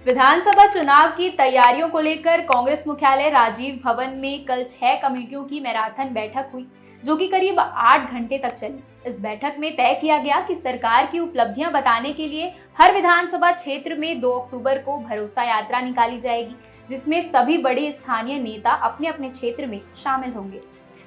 विधानसभा चुनाव की तैयारियों को लेकर कांग्रेस मुख्यालय राजीव भवन में कल 6 कमेटियों की मैराथन बैठक हुई, जो कि करीब 8 घंटे तक चली। इस बैठक में तय किया गया कि सरकार की उपलब्धियां बताने के लिए हर विधानसभा क्षेत्र में 2 अक्टूबर को भरोसा यात्रा निकाली जाएगी, जिसमें सभी बड़े स्थानीय नेता अपने अपने क्षेत्र में शामिल होंगे।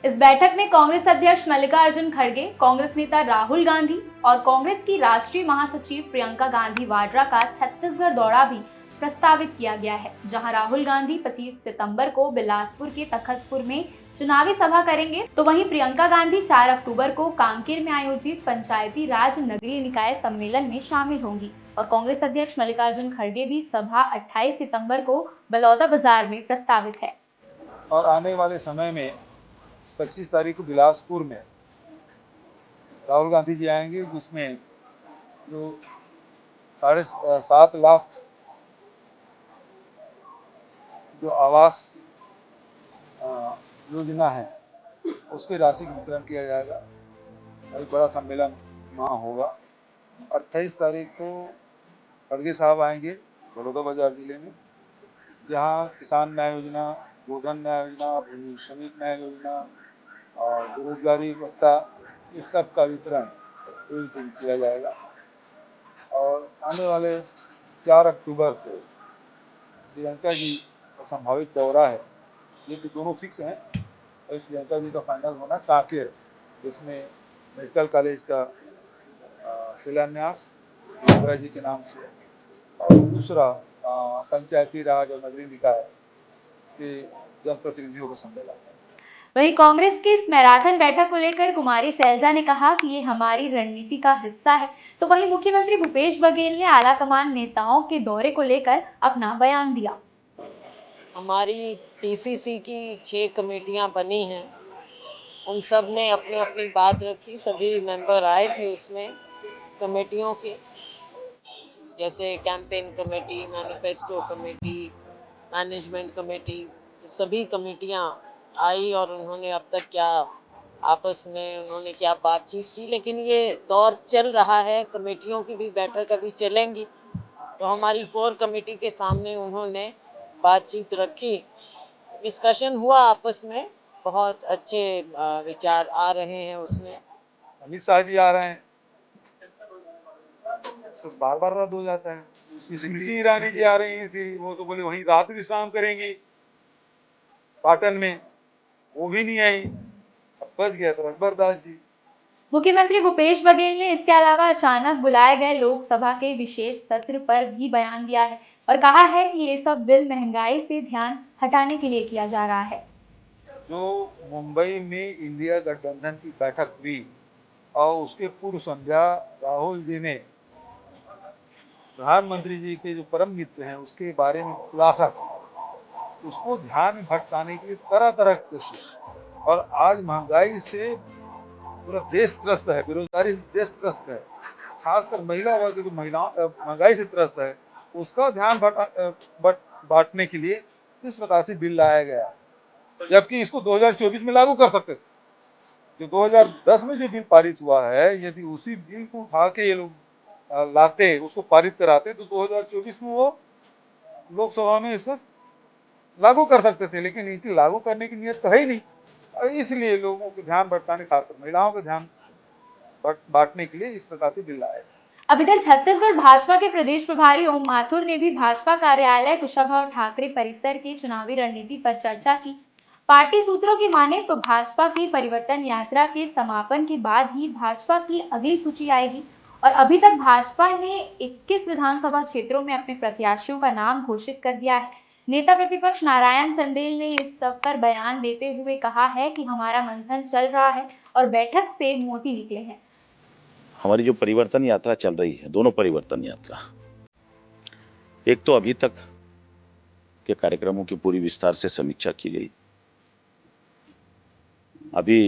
इस बैठक में कांग्रेस अध्यक्ष मल्लिकार्जुन खड़गे, कांग्रेस नेता राहुल गांधी और कांग्रेस की राष्ट्रीय महासचिव प्रियंका गांधी वाड्रा का छत्तीसगढ़ दौरा भी प्रस्तावित किया गया है, जहां राहुल गांधी 25 सितंबर को बिलासपुर के तखतपुर में चुनावी सभा करेंगे, तो वहीं प्रियंका गांधी 4 अक्टूबर को कांकेर में आयोजित पंचायती राज नगरीय निकाय सम्मेलन में शामिल होंगी और कांग्रेस अध्यक्ष मल्लिकार्जुन खड़गे की सभा 28 सितंबर को बलौदाबाजार में प्रस्तावित है। और आने वाले समय में 25 तारीख को बिलासपुर में राहुल गांधी जी आएंगे, जिसमें जो 7.5 लाख जो आवास योजना है उसकी राशि का वितरण किया जाएगा। एक बड़ा सम्मेलन वहाँ होगा। 28 तारीख को खड़गे साहब आएंगे बलौदाबाजार जिले में, जहाँ किसान न्याय योजना, गोधन न्याय योजना, भूमि श्रमिक न्याय योजना और बेरोजगारी भत्ता, इस सब का वितरण उस दिन किया जाएगा। और आने वाले 4 अक्टूबर को प्रियंका जी का संभावित दौरा है। ये तो दोनों फिक्स हैं और प्रियंका जी का फाइनल होना कांकेर, जिसमें मेडिकल कॉलेज का शिलान्यास इंदिरा जी के नाम से, और दूसरा पंचायती राज और नगरीय निकाय के जनप्रतिनिधियों का सम्मेलन। वहीं कांग्रेस की इस मैराथन बैठक को लेकर कुमारी सैलजा ने कहा कि ये हमारी रणनीति का हिस्सा है, तो वहीं मुख्यमंत्री भूपेश बघेल ने आलाकमान नेताओं के दौरे को लेकर अपना बयान दिया। हमारी पीसीसी की 6 कमेटियां बनी हैं, उन सब ने अपनी अपनी बात रखी। सभी मेंबर आए थे उसमें कमेटियों के, जैसे campaign committee, manifesto committee, management committee, सभी कमेटियां आई और उन्होंने अब तक क्या आपस में उन्होंने क्या बातचीत की। लेकिन ये दौर चल रहा है, कमेटियों की भी बैठक अभी चलेंगी, तो हमारी कोर कमेटी के सामने उन्होंने बातचीत रखी, डिस्कशन हुआ आपस में। बहुत अच्छे विचार आ रहे हैं उसमें। अमित शाह जी आ रहे हैं, सब बार बार रद्द हो जाता है। स्मृति ईरानी जी आ रही थी, वो तो बोले वहीं रात विश्राम करेंगी पाटन में, वो भी नहीं आई। अब बच गया तो अकबर दास जी। मुख्यमंत्री भूपेश बघेल ने इसके अलावा अचानक बुलाए गए लोकसभा के विशेष सत्र पर भी बयान दिया है और कहा है कि ये सब बिल महंगाई से ध्यान हटाने के लिए किया जा रहा है। जो मुंबई में इंडिया गठबंधन की बैठक हुई और उसके पूर्व संध्या राहुल जी ने प्रधानमंत्री जी के जो परम मित्र हैं उसके बारे में खुलासा किया, उसको ध्यान में भटकाने के लिए तरह तरह की कोशिश। और आज महंगाई से पूरा देश त्रस्त है, बेरोजगारी से देश त्रस्त है, खासकर महिला वर्ग जो महंगाई से त्रस्त है, उसका ध्यान बांटने के लिए इस प्रकार से बिल लाया गया, जबकि इसको 2024 में लागू कर सकते थे। जो 2010 में जो बिल पारित हुआ है, यदि उसी बिल को उठा के ये लोग लाते, उसको पारित कराते, तो 2024 में वो लोकसभा में इसको लागू कर सकते थे। लेकिन नीति लागू करने की नियत तो है ही नहीं, और इसलिए लोगों को ध्यान भटकाने, खासकर महिलाओं का ध्यान बांटने के लिए इस प्रकार से बिल लाया। अब इधर छत्तीसगढ़ भाजपा के प्रदेश प्रभारी ओम माथुर ने भी भाजपा कार्यालय कुशाभाऊ ठाकरे परिसर की चुनावी रणनीति पर चर्चा की। पार्टी सूत्रों की माने तो भाजपा की परिवर्तन यात्रा के समापन के बाद ही भाजपा की अगली सूची आएगी और अभी तक भाजपा ने 21 विधानसभा क्षेत्रों में अपने प्रत्याशियों का नाम घोषित कर दिया है। नेता प्रतिपक्ष नारायण चंदेल ने इस सब पर बयान देते हुए कहा है कि हमारा मंथन चल रहा है और बैठक से मोती निकले हैं। हमारी जो परिवर्तन यात्रा चल रही है, दोनों परिवर्तन यात्रा, एक तो अभी तक के कार्यक्रमों की पूरी विस्तार से समीक्षा की गई। अभी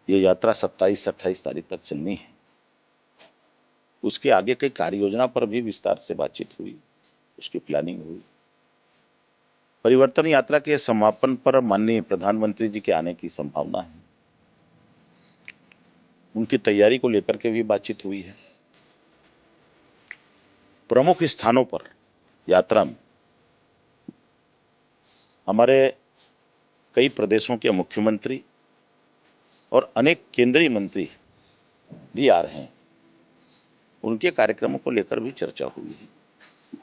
ये यात्रा 27-28 तारीख तक चलनी है। उसके आगे कई कार्य योजना पर भी विस्तार से बातचीत हुई, उसकी प्लानिंग हुई। परिवर्तन यात्रा के समापन पर माननीय प्रधानमंत्री जी के आने की संभावना है, उनकी तैयारी को लेकर के भी बातचीत हुई है। प्रमुख स्थानों पर यात्रा में हमारे कई प्रदेशों के मुख्यमंत्री और अनेक केंद्रीय मंत्री भी आ रहे हैं। उनके कार्यक्रमों को लेकर भी चर्चा हुई है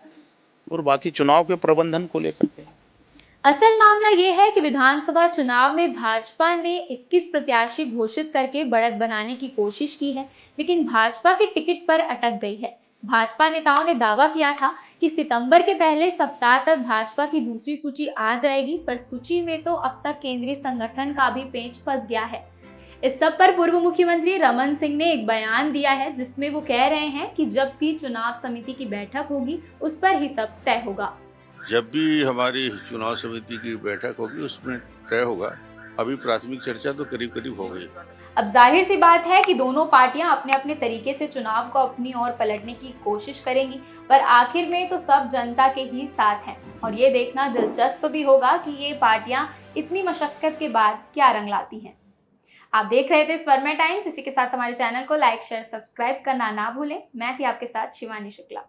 और बाकी चुनाव के प्रबंधन को लेकर के। असल मामला ये है कि विधानसभा चुनाव में भाजपा ने 21 प्रत्याशी घोषित करके बढ़त बनाने की कोशिश की है, लेकिन भाजपा के टिकट पर अटक गई है। भाजपा नेताओं ने दावा किया था कि सितंबर के पहले सप्ताह तक भाजपा की दूसरी सूची आ जाएगी, पर सूची में तो अब तक केंद्रीय संगठन का भी पेंच फंस गया है। इस सब पर पूर्व मुख्यमंत्री रमन सिंह ने एक बयान दिया है, जिसमें वो कह रहे हैं कि जब भी चुनाव समिति की बैठक होगी उस पर ही सब तय होगा। जब भी हमारी चुनाव समिति की बैठक होगी उसमें तय होगा। अभी प्राथमिक चर्चा तो करीब करीब हो गई। अब जाहिर सी बात है कि दोनों पार्टियां अपने अपने तरीके से चुनाव को अपनी ओर पलटने की कोशिश करेंगी, पर आखिर में तो सब जनता के ही साथ हैं और ये देखना दिलचस्प भी होगा कि ये पार्टियां इतनी मशक्कत के बाद क्या रंग लाती हैं। आप देख रहे थे स्वर्मा टाइम्स। इसी के साथ हमारे चैनल को लाइक, शेयर, सब्सक्राइब करना ना भूलें। मैं थी आपके साथ शिवानी शुक्ला।